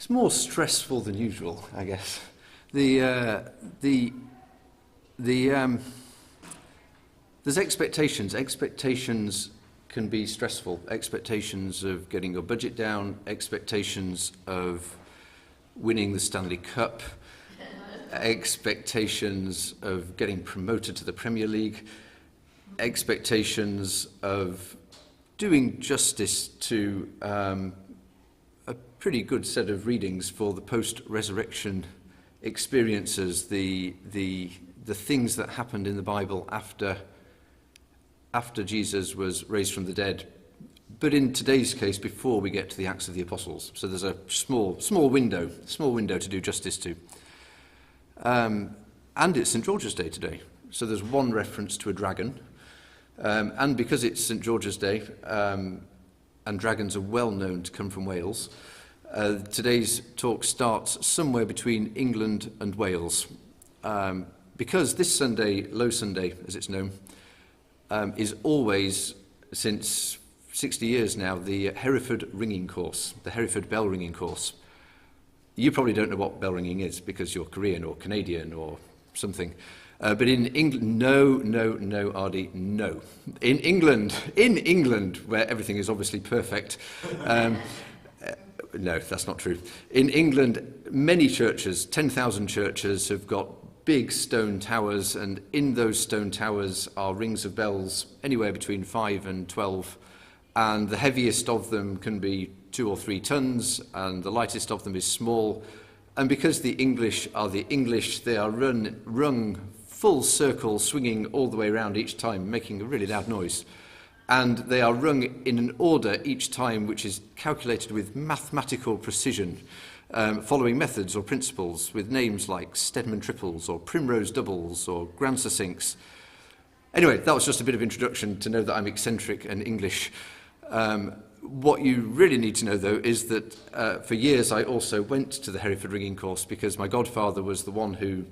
It's more stressful than usual, I guess. There's expectations. Expectations can be stressful. Expectations of getting your budget down, expectations of winning the Stanley Cup, expectations of getting promoted to the Premier League, expectations of doing justice to a pretty good set of readings for the post-resurrection experiences, the things that happened in the Bible after Jesus was raised from the dead. But in today's case, before we get to the Acts of the Apostles. So there's a small window to do justice to. And it's St. George's Day today. So there's one reference to a dragon. And because it's St. George's Day, and dragons are well known to come from Wales, today's talk starts somewhere between England and Wales. Because this Sunday, Low Sunday, as it's known, is always, since 60 years now, the Hereford ringing course, the Hereford bell ringing course. You probably don't know what bell ringing is because you're Korean or Canadian or something. But in England, no, Ardy, no. In England, where everything is obviously perfect, no, that's not true. In England, many churches, 10,000 churches, have got big stone towers, and in those stone towers are rings of bells, anywhere between 5 and 12, and the heaviest of them can be 2 or 3 tons, and the lightest of them is small. And because the English are the English, they are rung full circle, swinging all the way around each time, making a really loud noise. And they are rung in an order each time which is calculated with mathematical precision, following methods or principles with names like Stedman triples or Primrose doubles or Grand succincts. Anyway, that was just a bit of introduction to know that I'm eccentric and English. What you really need to know, though, is that for years I also went to the Hereford ringing course because my godfather was the one who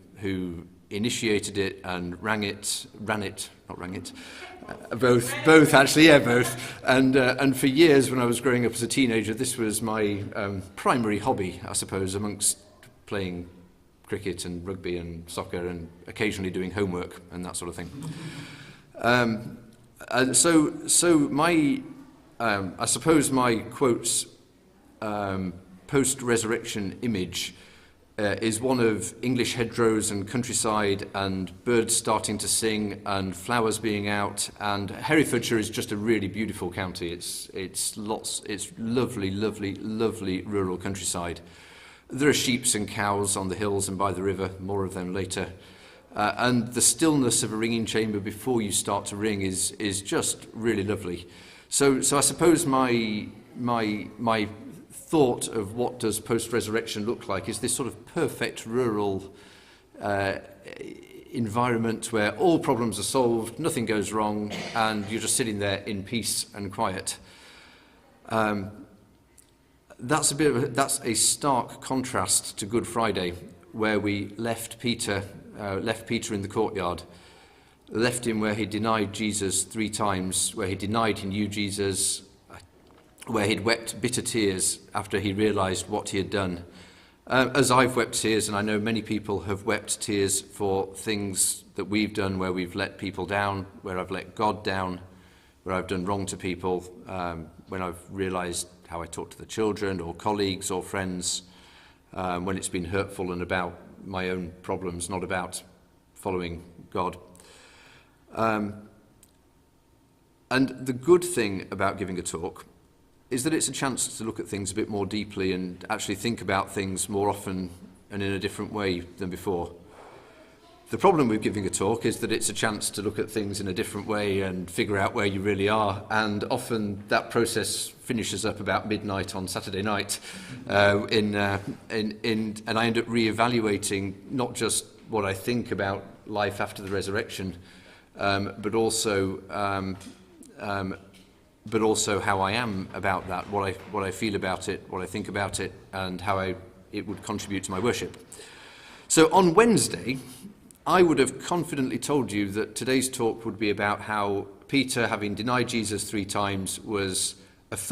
initiated it and ran it, both actually, yeah, both. And for years when I was growing up as a teenager, this was my primary hobby, I suppose, amongst playing cricket and rugby and soccer and occasionally doing homework and that sort of thing. So my, I suppose my quotes post-resurrection image is one of English hedgerows and countryside and birds starting to sing and flowers being out, and Herefordshire is just a really beautiful county. It's lovely rural countryside. There are sheep and cows on the hills and by the river, more of them later. And the stillness of a ringing chamber before you start to ring is just really lovely. So I suppose my thought of what does post-resurrection look like is this sort of perfect rural environment where all problems are solved, nothing goes wrong, and you're just sitting there in peace and quiet. That's a stark contrast to Good Friday, where we left Peter in the courtyard, left him where he denied Jesus 3 times, where he denied he knew Jesus, where he'd wept bitter tears after he realised what he had done. As I've wept tears, and I know many people have wept tears for things that we've done where we've let people down, where I've let God down, where I've done wrong to people, when I've realised how I talk to the children or colleagues or friends, when it's been hurtful and about my own problems, not about following God. And the good thing about giving a talk is that it's a chance to look at things a bit more deeply and actually think about things more often and in a different way than before. The problem with giving a talk is that it's a chance to look at things in a different way and figure out where you really are, and often that process finishes up about midnight on Saturday night, and I end up re-evaluating not just what I think about life after the resurrection, but also how I am about that, what I feel about it, what I think about it, and how it would contribute to my worship. So on Wednesday, I would have confidently told you that today's talk would be about how Peter, having denied Jesus 3 times, was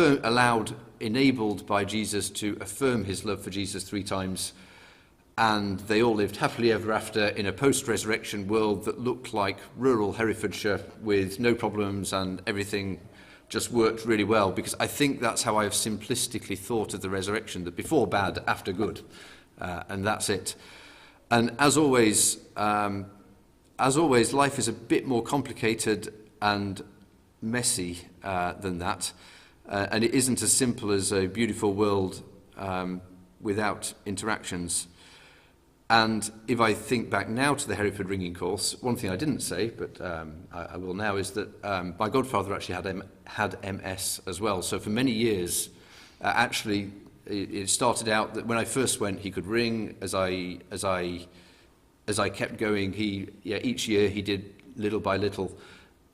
allowed enabled by Jesus to affirm his love for Jesus 3 times, and they all lived happily ever after in a post-resurrection world that looked like rural Herefordshire with no problems, and everything just worked really well, because I think that's how I've simplistically thought of the resurrection, that before bad, after good, and that's it. And as always, life is a bit more complicated and messy than that, and it isn't as simple as a beautiful world without interactions. And if I think back now to the Hereford ringing course, one thing I didn't say, but I will now, is that my godfather actually had MS as well. So for many years, actually, it started out that when I first went, he could ring. As I kept going, each year he did little by little,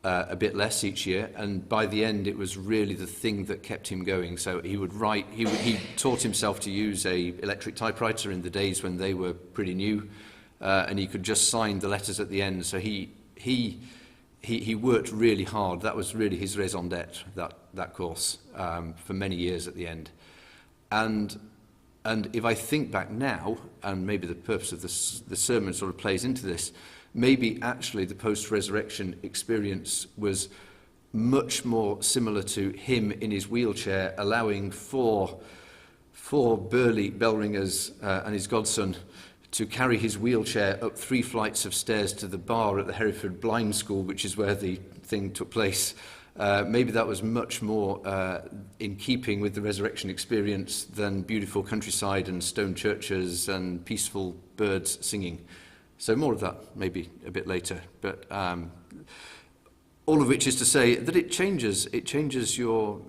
a bit less each year, and by the end it was really the thing that kept him going. So he would write, he taught himself to use a electric typewriter in the days when they were pretty new, and he could just sign the letters at the end. So he worked really hard. That was really his raison d'etre, that course, for many years at the end. And if I think back now, and maybe the purpose of the sermon sort of plays into this, maybe actually the post-resurrection experience was much more similar to him in his wheelchair, allowing four burly bell ringers and his godson to carry his wheelchair up 3 flights of stairs to the bar at the Hereford Blind School, which is where the thing took place. Maybe that was much more in keeping with the resurrection experience than beautiful countryside and stone churches and peaceful birds singing. So more of that maybe a bit later, but all of which is to say that it changes your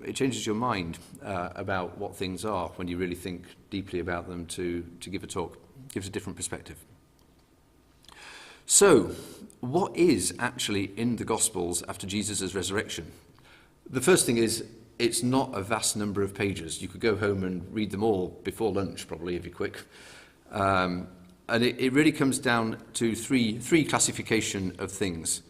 mind about what things are when you really think deeply about them to give a talk. It gives a different perspective. So, what is actually in the Gospels after Jesus' resurrection? The first thing is, it's not a vast number of pages. You could go home and read them all before lunch, probably, if you're quick. And it really comes down to three classification of things.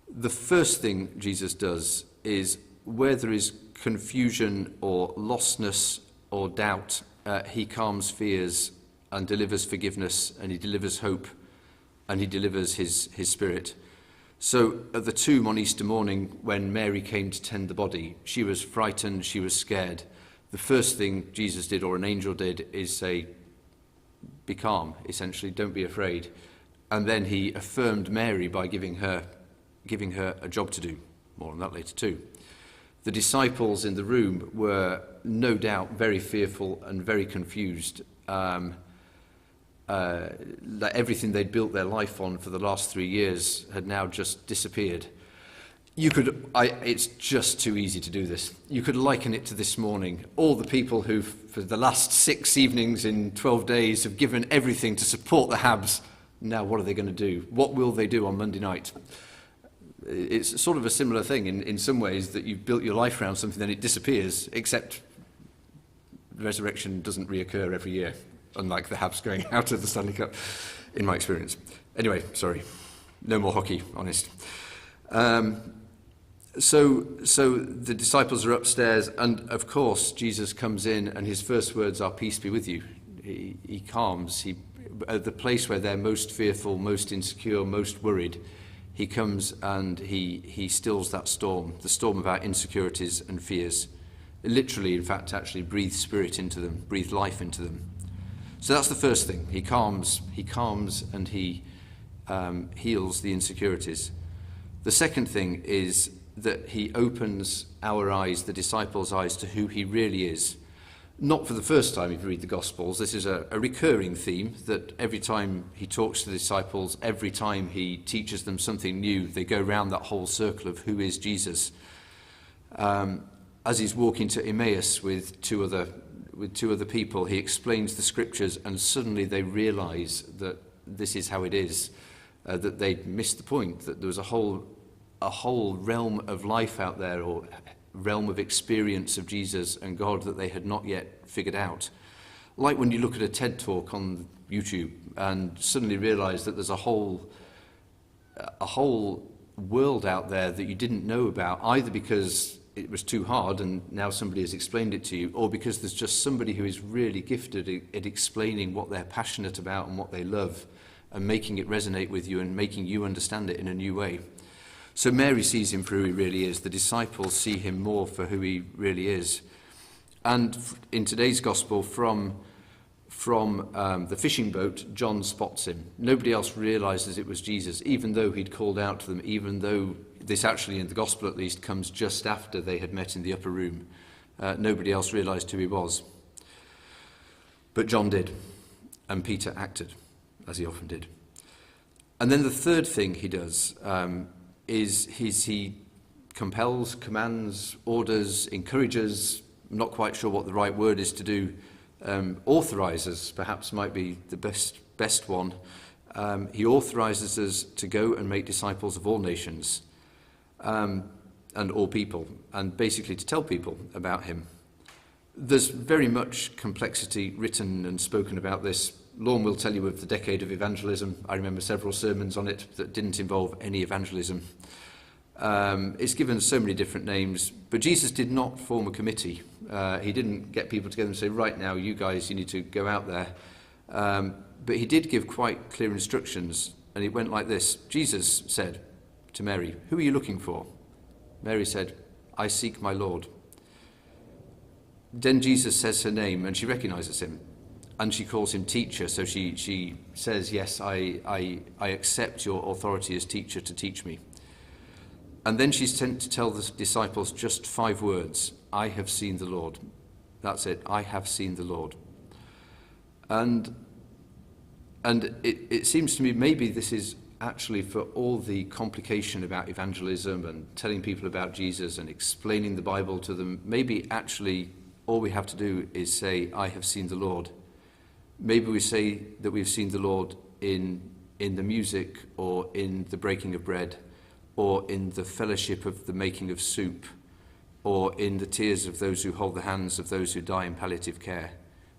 The first thing Jesus does is, where there is confusion or lostness or doubt, he calms fears and delivers forgiveness, and he delivers hope, and he delivers his spirit. So at the tomb on Easter morning, when Mary came to tend the body, she was frightened, she was scared. The first thing Jesus did, or an angel did, is say, be calm, essentially, don't be afraid. And then he affirmed Mary by giving her a job to do. More on that later too. The disciples in the room were no doubt very fearful and very confused. That everything they'd built their life on for the last 3 years had now just disappeared. It's just too easy to do this. You could liken it to this morning. All the people who, for the last 6 evenings in 12 days, have given everything to support the Habs. Now, what are they going to do? What will they do on Monday night? It's sort of a similar thing in some ways, that you've built your life around something, then it disappears, except the resurrection doesn't reoccur every year, unlike the Habs going out of the Stanley Cup, in my experience. Anyway, sorry. No more hockey, honest. So the disciples are upstairs, and of course Jesus comes in, and his first words are, "Peace be with you." He calms. At the place where they're most fearful, most insecure, most worried, he comes and he stills that storm, the storm of our insecurities and fears. Literally, in fact, actually breathes spirit into them, breathes life into them. So that's the first thing. He calms, and he heals the insecurities. The second thing is that he opens our eyes, the disciples' eyes, to who he really is. Not for the first time if you read the Gospels. This is a recurring theme, that every time he talks to the disciples, every time he teaches them something new, they go round that whole circle of who is Jesus. As he's walking to Emmaus with two other people, he explains the scriptures, and suddenly they realise that this is how it is, that they'd missed the point, that there was a whole realm of life out there, or realm of experience of Jesus and God, that they had not yet figured out. Like when you look at a TED talk on YouTube and suddenly realise that there's a whole world out there that you didn't know about, either because it was too hard and now somebody has explained it to you, or because there's just somebody who is really gifted at explaining what they're passionate about and what they love and making it resonate with you and making you understand it in a new way. So Mary sees him for who he really is. The disciples see him more for who he really is. And in today's gospel, from the fishing boat, John spots him. Nobody else realizes it was Jesus, even though he'd called out to them, even though this actually, in the gospel at least, comes just after they had met in the upper room. Nobody else realized who he was. But John did, and Peter acted, as he often did. And then the third thing he does is he compels, commands, orders, encourages. I'm not quite sure what the right word is to do. Authorizes, perhaps, might be the best one. He authorizes us to go and make disciples of all nations and all people, and basically to tell people about him. There's very much complexity written and spoken about this. Lorne will tell you of the decade of evangelism. I remember several sermons on it that didn't involve any evangelism. It's given so many different names, but Jesus did not form a committee. He didn't get people together and say, right now, you guys, you need to go out there. But he did give quite clear instructions, and it went like this. Jesus said to Mary, "Who are you looking for?" Mary said, "I seek my Lord." Then Jesus says her name, and she recognizes him. And she calls him teacher, so she says, yes, I accept your authority as teacher to teach me. And then she's sent to tell the disciples just 5 words. I have seen the Lord. That's it. I have seen the Lord. And it seems to me maybe this is actually, for all the complication about evangelism and telling people about Jesus and explaining the Bible to them, maybe actually all we have to do is say, I have seen the Lord. Maybe we say that we've seen the Lord in the music, or in the breaking of bread, or in the fellowship of the making of soup, or in the tears of those who hold the hands of those who die in palliative care,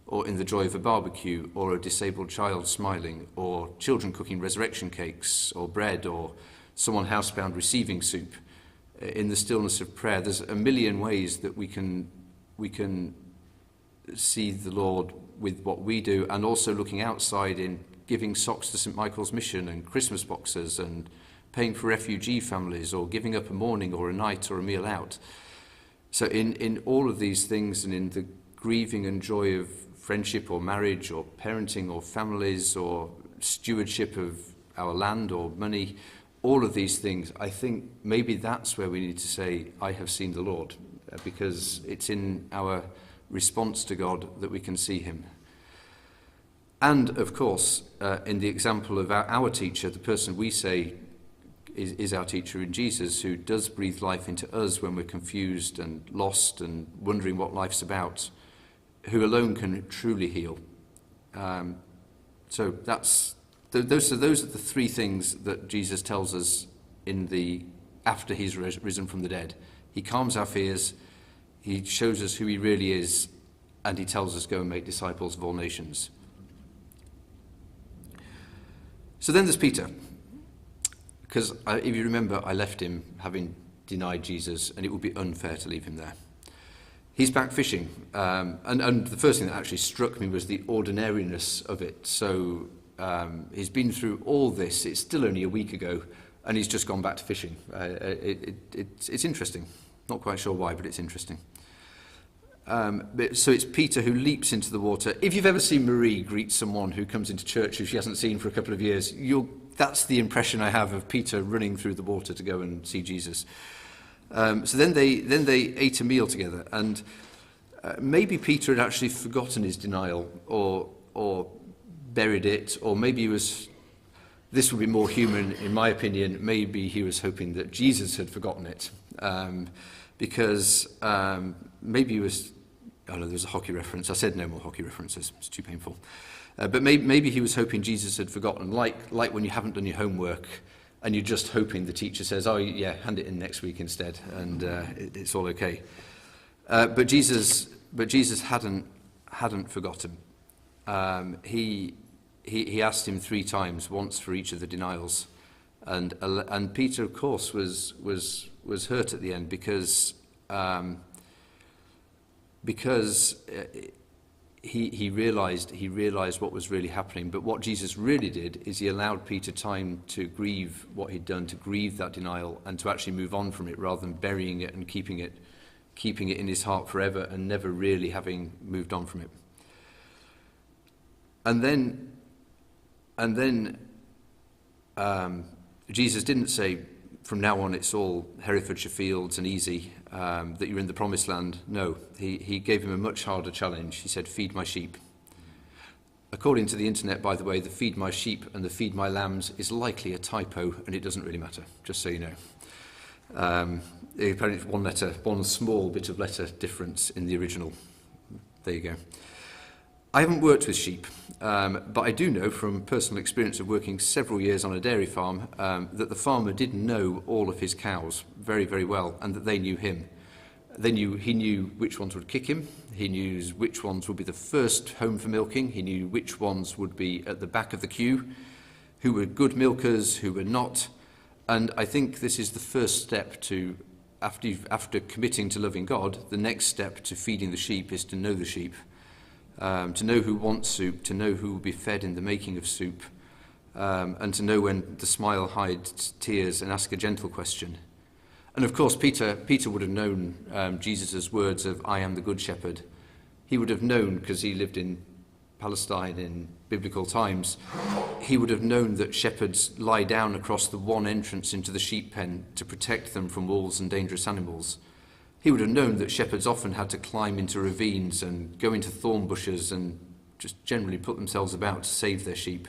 or in the joy of a barbecue, or a disabled child smiling, or children cooking resurrection cakes, or bread, or someone housebound receiving soup, in the stillness of prayer. There's a million ways that we can see the Lord with what we do, and also looking outside in giving socks to St. Michael's Mission and Christmas boxes and paying for refugee families, or giving up a morning or a night or a meal out. So in all of these things, and in the grieving and joy of friendship or marriage or parenting or families or stewardship of our land or money, all of these things, I think maybe that's where we need to say, I have seen the Lord, because it's in our response to God that we can see him. And of course, in the example of our teacher, the person we say is our teacher in Jesus, who does breathe life into us when we're confused and lost and wondering what life's about, who alone can truly heal. So those are the 3 things that Jesus tells us after he's risen from the dead. He calms our fears, he shows us who he really is, and he tells us, go and make disciples of all nations. So then there's Peter. Because if you remember, I left him having denied Jesus, and it would be unfair to leave him there. He's back fishing, and the first thing that actually struck me was the ordinariness of it. So he's been through all this. It's still only a week ago, and he's just gone back to fishing. It's interesting. Not quite sure why, but it's interesting. So it's Peter who leaps into the water. If you've ever seen Marie greet someone who comes into church who she hasn't seen for a couple of years, that's the impression I have of Peter running through the water to go and see Jesus. So then they ate a meal together, and maybe Peter had actually forgotten his denial, or buried it, or maybe this would be more human in my opinion, maybe he was hoping that Jesus had forgotten it, because maybe he was, oh no, there's a hockey reference. I said no more hockey references, it's too painful. But maybe he was hoping Jesus had forgotten, like when you haven't done your homework and you're just hoping the teacher says, oh yeah, hand it in next week instead, and it's all okay. But Jesus hadn't forgotten. He asked him 3 times, once for each of the denials, and Peter, of course, was hurt at the end, because because he realized what was really happening. But what Jesus really did is he allowed Peter time to grieve what he'd done, to grieve that denial, and to actually move on from it rather than burying it and keeping it in his heart forever and never really having moved on from it. And then Jesus didn't say, from now on it's all Herefordshire fields and easy, that you're in the promised land. No, he gave him a much harder challenge. He said, feed my sheep. According to the internet, by the way, the feed my sheep and the feed my lambs is likely a typo, and it doesn't really matter, just so you know. Apparently one small bit of letter difference in the original. There you go. I haven't worked with sheep, but I do know from personal experience of working several years on a dairy farm that the farmer did know all of his cows very, very well, and that they knew him. He knew which ones would kick him. He knew which ones would be the first home for milking. He knew which ones would be at the back of the queue, who were good milkers, who were not. And I think this is the first step to, after committing to loving God, the next step to feeding the sheep is to know the sheep. To know who wants soup, to know who will be fed in the making of soup, and to know when the smile hides tears and ask a gentle question. And of course, Peter would have known Jesus' words of, I am the good shepherd. He would have known, because he lived in Palestine in biblical times, he would have known that shepherds lie down across the one entrance into the sheep pen to protect them from wolves and dangerous animals. He would have known that shepherds often had to climb into ravines and go into thorn bushes and just generally put themselves about to save their sheep.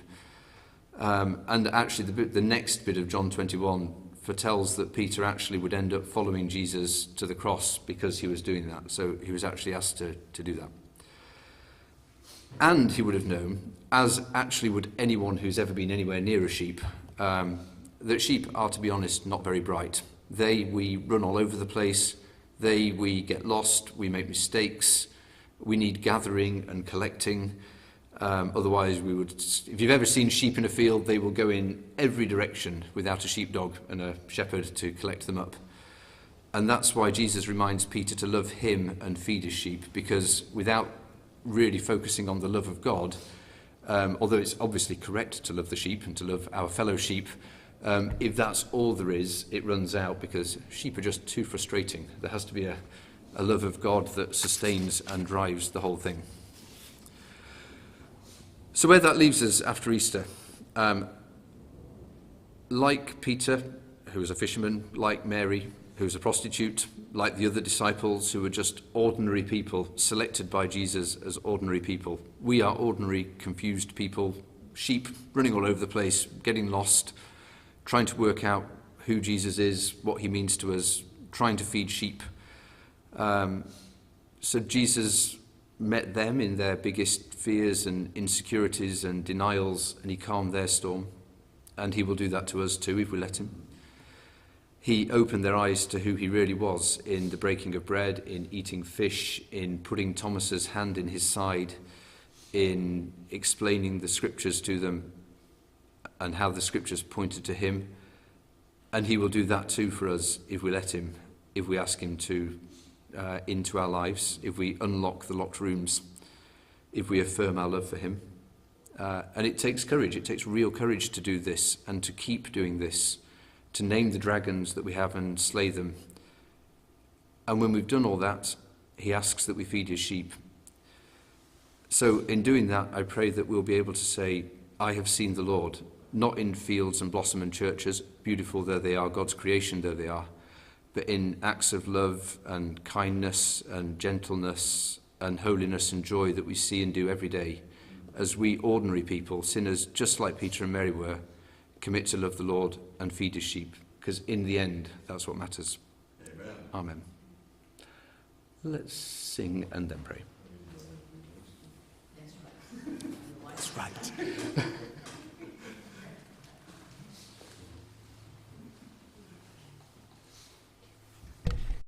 And actually the next bit of John 21 foretells that Peter actually would end up following Jesus to the cross because he was doing that. So he was actually asked to do that. And he would have known, as actually would anyone who's ever been anywhere near a sheep, that sheep are, to be honest, not very bright. We run all over the place. We get lost, we make mistakes, we need gathering and collecting. Otherwise we would, if you've ever seen sheep in a field, they will go in every direction without a sheepdog and a shepherd to collect them up. And that's why Jesus reminds Peter to love him and feed his sheep, because without really focusing on the love of God, although it's obviously correct to love the sheep and to love our fellow sheep, if that's all there is, it runs out, because sheep are just too frustrating. There has to be a love of God that sustains and drives the whole thing. So where that leaves us after Easter, like Peter, who was a fisherman, like Mary, who was a prostitute, like the other disciples who were just ordinary people, selected by Jesus as ordinary people, we are ordinary, confused people, sheep running all over the place, getting lost, trying to work out who Jesus is, what he means to us, trying to feed sheep. So Jesus met them in their biggest fears and insecurities and denials, and he calmed their storm. And he will do that to us too if we let him. He opened their eyes to who he really was in the breaking of bread, in eating fish, in putting Thomas's hand in his side, in explaining the scriptures to them, and how the scriptures pointed to him. And he will do that too for us if we let him, if we ask him to into our lives, if we unlock the locked rooms, if we affirm our love for him. And it takes courage, it takes real courage to do this and to keep doing this, to name the dragons that we have and slay them. And when we've done all that, he asks that we feed his sheep. So in doing that, I pray that we'll be able to say, I have seen the Lord, not in fields and blossom and churches, beautiful though they are, God's creation though they are, but in acts of love and kindness and gentleness and holiness and joy that we see and do every day, as we ordinary people, sinners just like Peter and Mary were, commit to love the Lord and feed his sheep, because in the end, that's what matters. Amen. Amen. Let's sing and then pray. That's right.